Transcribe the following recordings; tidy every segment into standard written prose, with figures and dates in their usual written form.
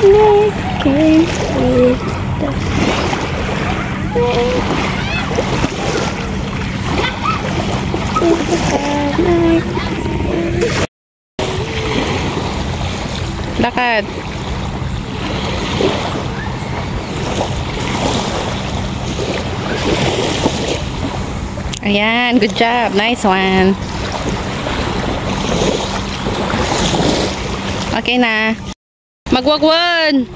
Naked with the lakad. Ayan, good job. Nice one. Okay na. Magwagwan.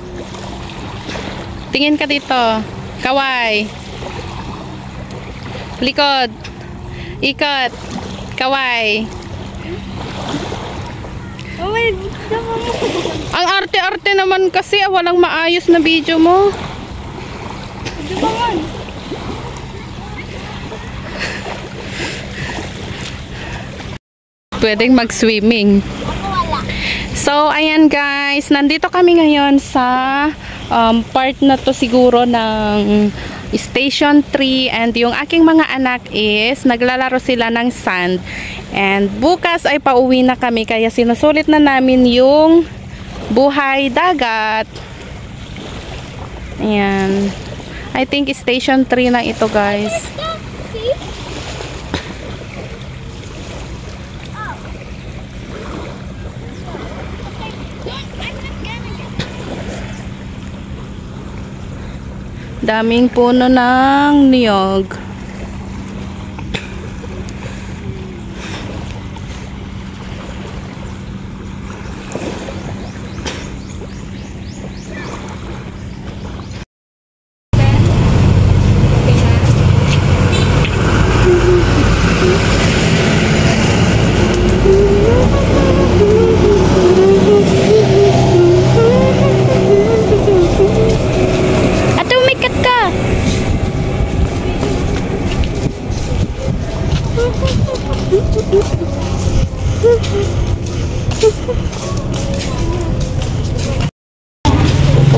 Tingin ka dito. Kaway. Likod. Ikot. Kaway. Oh, wait. Ang arte-arte naman kasi. Walang maayos na video mo. Pwedeng mag-swimming. So, ayan guys. Nandito kami ngayon sa part na to siguro ng Station 3. And yung aking mga anak is naglalaro sila ng sand. And bukas ay pauwi na kami. Kaya sinusulit na namin yung buhay dagat. Ayan. I think Station 3 na ito guys. Daming puno ng niyog.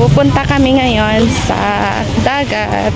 Pupunta kami ngayon sa dagat.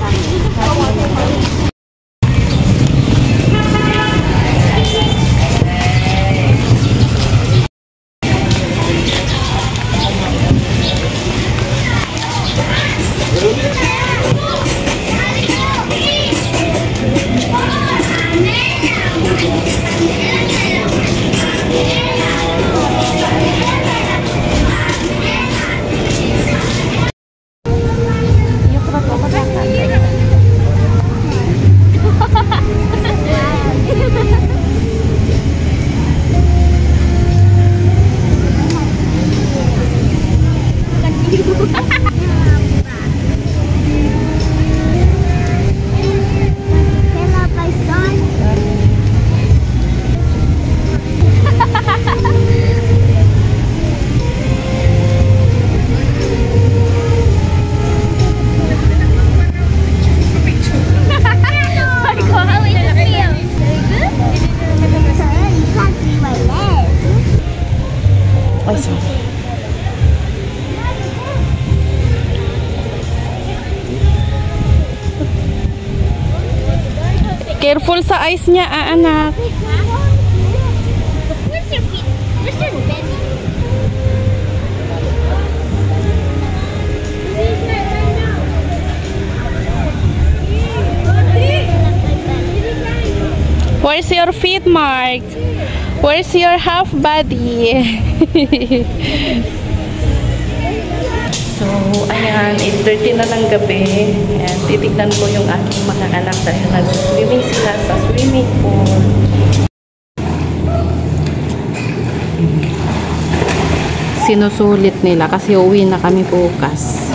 Careful sa eyes niya, anak. Where's your feet? Where's your belly? Where's your feet, Mark? Where's your half body? So, ayan, 8:30 na ng gabi. And titignan ko yung aking mga anak dahil nag-swimming sila sa swimming pool. Sinusulit nila kasi uwi na kami bukas.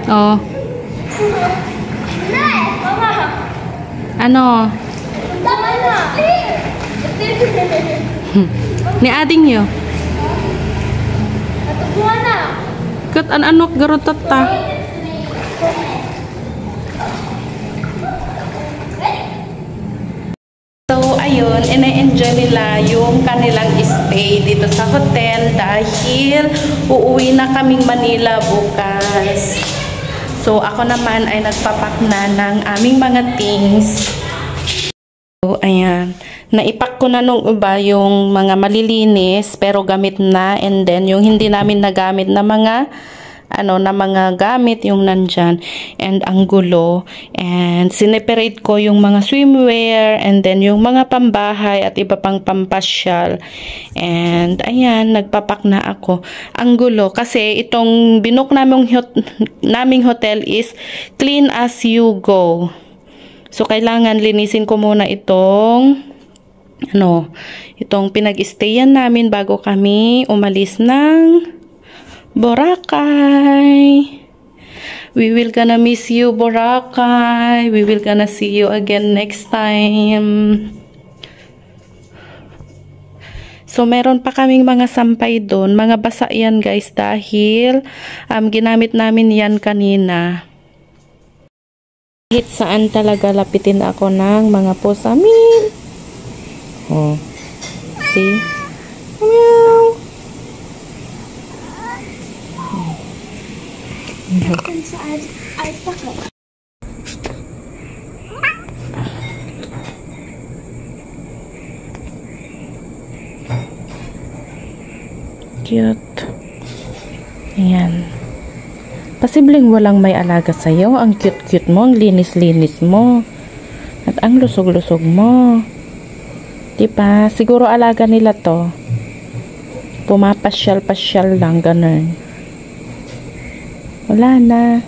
Oh. Ano? Ni ading nyo. Kat anok garutat ta. So, ayun, ina-enjoy nila yung kanilang stay dito sa hotel dahil uuwi na kaming Manila bukas. So, ako naman ay nagpapak na ng aming mga things. So, ayan. Naipak ko na nung iba yung mga malilinis pero gamit na, and then yung hindi namin nagamit na mga gamit yung nandyan, and ang gulo, and sineperate ko yung mga swimwear, and then yung mga pambahay at iba pang pampasyal. And ayan, nagpapak na ako. Ang gulo kasi itong binook naming hotel is clean as you go. So kailangan linisin ko muna itong pinag-stayan namin bago kami umalis ng Boracay. We will gonna miss you, Boracay. We will gonna see you again next time. So, meron pa kaming mga sampay doon. Mga basa yan, guys, dahil ginamit namin yan kanina. Kahit saan talaga lapitin ako ng mga posamin. Oh. See? Meow. Cute. Ayan. Posibleng walang may alaga sa'yo. Ang cute-cute mo, ang linis-linis mo. At ang lusog-lusog mo. Diba? Siguro alaga nila to. Pumapasyal-pasyal lang, ganun. Wala na.